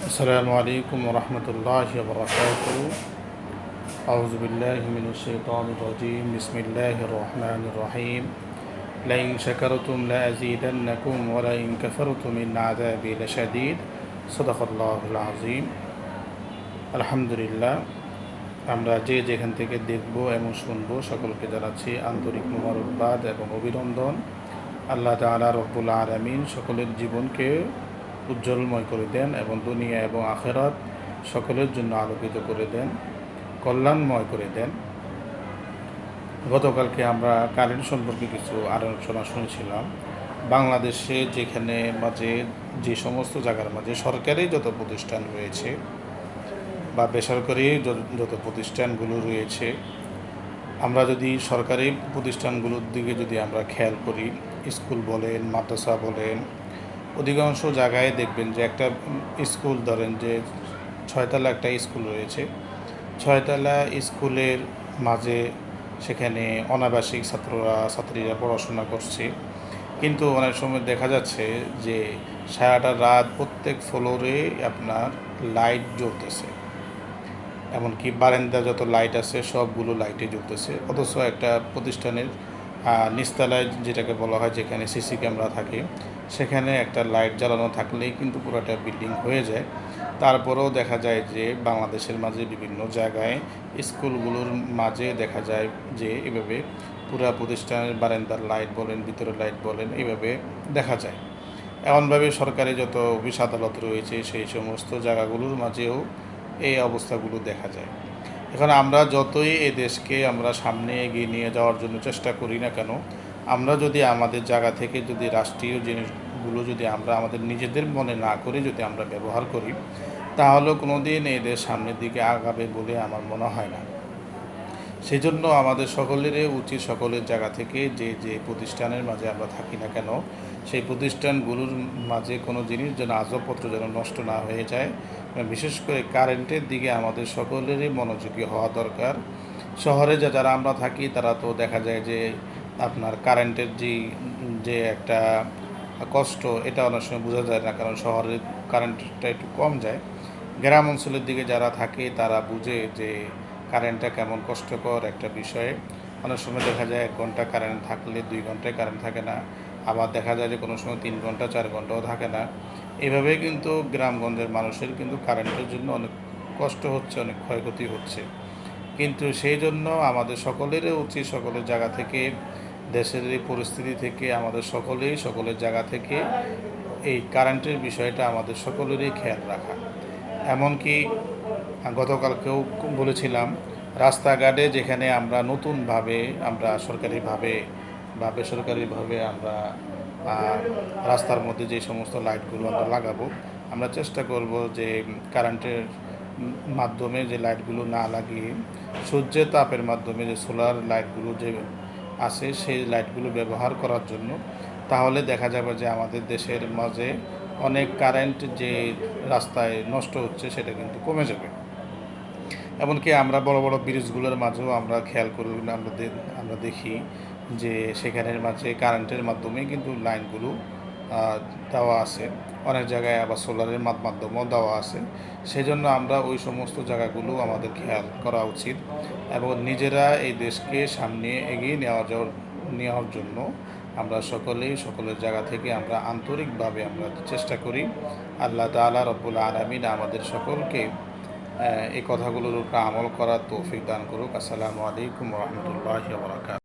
السلام عليكم ورحمة الله وبركاته. أعوذ بالله من الشيطان الرجيم. بسم الله الرحمن الرحيم. لئن شكرتم لأزيدنكم ولئن كفرتم إن عذابي لشديد. صدق الله العظيم. আলহামদুলিল্লাহ, আমরা যে যেখান থেকে দেখব এবং শুনব সকলকে জানাচ্ছি আন্তরিক মোবারকবাদ এবং অভিনন্দন। আল্লাহ তাআলা রব্বুল আলামিন সকলের জীবনকে উজ্জ্বলময় করে দেন এবং দুনিয়া এবং আখিরাত সকলের জন্য আলোকিত করে দেন, কল্যাণময় করে দেন। গতকালকে আমরা কারেন্ট সম্পর্কে কিছু আলোচনা শুনেছিলাম। বাংলাদেশে যেখানে মাঝে যে সমস্ত জায়গার মাঝে সরকারি যত প্রতিষ্ঠান রয়েছে বা বেসরকারি যত প্রতিষ্ঠানগুলো রয়েছে, আমরা যদি সরকারি প্রতিষ্ঠানগুলোর দিকে যদি আমরা খেয়াল করি, স্কুল বলেন, মাদ্রাসা বলেন, অধিকাংশ জায়গায় দেখবেন যে একটা স্কুল, ধরেন যে 6তলা একটা স্কুল রয়েছে, 6তলা স্কুলের মাঝে সেখানে অনাবাসিক ছাত্রীরা পড়াশোনা করছে, কিন্তু অনেক সময় দেখা যাচ্ছে যে সারাটা রাত প্রত্যেক ফ্লোরে আপনার লাইট জ্বলতেছে, এমনকি বারান্দা যত লাইট আছে সবগুলো লাইটে জ্বলতেছে। অথচ একটা প্রতিষ্ঠানের নিচতলায়, যেটাকে বলা হয় যেখানে সিসি ক্যামেরা থাকে, সেখানে একটা লাইট জ্বালানো থাকলেই কিন্তু পুরোটা বিল্ডিং হয়ে যায়। তারপরেও দেখা যায় যে বাংলাদেশের মাঝে বিভিন্ন জায়গায় স্কুলগুলোর মাঝে দেখা যায় যে এভাবে পুরা প্রতিষ্ঠানের বারান্দার লাইট বলেন, ভিতরের লাইট বলেন, এভাবে দেখা যায়। এমনভাবে সরকারি যত অফিস আদালত রয়েছে সেই সমস্ত জায়গাগুলোর মাঝেও এই অবস্থাগুলো দেখা যায়। এখন আমরা যতই এই দেশকে আমরা সামনে এগিয়ে নিয়ে যাওয়ার জন্য চেষ্টা করি না কেন, আমরা যদি আমাদের জায়গা থেকে যদি রাষ্ট্রীয় জিনিসগুলো যদি আমরা আমাদের নিজেদের মনে না করে যদি আমরা ব্যবহার করি, তাহলে কোনো দিন এই দেশ সামনের দিকে আগাবে বলে আমার মনে হয় না। সেই জন্য আমাদের সকলেরই উচিত সকলের জায়গা থেকে যে যে প্রতিষ্ঠানের মাঝে আমরা থাকি না কেন, সেই প্রতিষ্ঠানগুলোর মাঝে কোনো জিনিস যেন আসবাবপত্র যেন নষ্ট না হয়ে যায়। বিশেষ করে কারেন্টের দিকে আমাদের সকলেরই মনোযোগী হওয়া দরকার। শহরে যারা আমরা থাকি তারা তো দেখা যায় যে আপনার কারেন্টের যে একটা কষ্ট, এটা অনেক সময় বোঝা যায় না, কারণ শহরে কারেন্টটা একটু কম যায়। গ্রাম অঞ্চলের দিকে যারা থাকে তারা বুঝে যে কারেন্টটা কেমন কষ্টকর একটা বিষয়। অনেক সময় দেখা যায় 1 ঘন্টা কারেন্ট থাকলে 2 ঘন্টায় কারেন্ট থাকে না, আবার দেখা যায় যে কোনো সময় 3 ঘন্টা 4 ঘন্টাও থাকে না। এভাবে কিন্তু গ্রামগঞ্জের মানুষের কিন্তু কারেন্টের জন্য অনেক কষ্ট হচ্ছে, অনেক ক্ষয়ক্ষতি হচ্ছে। কিন্তু সেই জন্য আমাদের সকলেরই উচিত সকলের জায়গা থেকে, দেশের এই পরিস্থিতি থেকে আমাদের সকলের জায়গা থেকে এই কারেন্টের বিষয়টা আমাদের সকলেরই খেয়াল রাখা। এমনকি গতকালকেও বলেছিলাম, রাস্তাঘাটে যেখানে আমরা নতুনভাবে আমরা সরকারিভাবে বা বেসরকারিভাবে আমরা রাস্তার মধ্যে যে সমস্ত লাইটগুলো আমরা লাগাবো, আমরা চেষ্টা করব যে কারেন্টের মাধ্যমে যে লাইটগুলো না লাগিয়ে সূর্যের তাপের মাধ্যমে যে সোলার লাইটগুলো যে আছে সেই লাইটগুলো ব্যবহার করার জন্য। তাহলে দেখা যাবে যে আমাদের দেশের মাঝে অনেক কারেন্ট যে রাস্তায় নষ্ট হচ্ছে সেটা কিন্তু কমে যাবে। এমনকি আমরা বড় বড় ব্রিজগুলোর মাঝেও আমরা খেয়াল করলে আমরা দেখি যে সেখানের মাঝে কারেন্টের মাধ্যমে কিন্তু লাইনগুলো দেওয়া আছে, অনেক জায়গায় আবার সোলারের মাধ্যমেও দেওয়া আছে। সেজন্য আমরা ওই সমস্ত জায়গাগুলো আমাদের খেয়াল করা উচিত এবং নিজেরা এই দেশকে সামনে এগিয়ে নেওয়ার জন্য আমরা সকলের জায়গা থেকে আমরা আন্তরিকভাবে আমরা চেষ্টা করি। আল্লাহ তাআলা রব্বুল আলামিন আমাদের সকলকে এই কথাগুলোর উপর আমল করার তৌফিক দান করুক। আসসালামু আলাইকুম ওয়া রাহমাতুল্লাহি ওয়া বারাকাতুহু।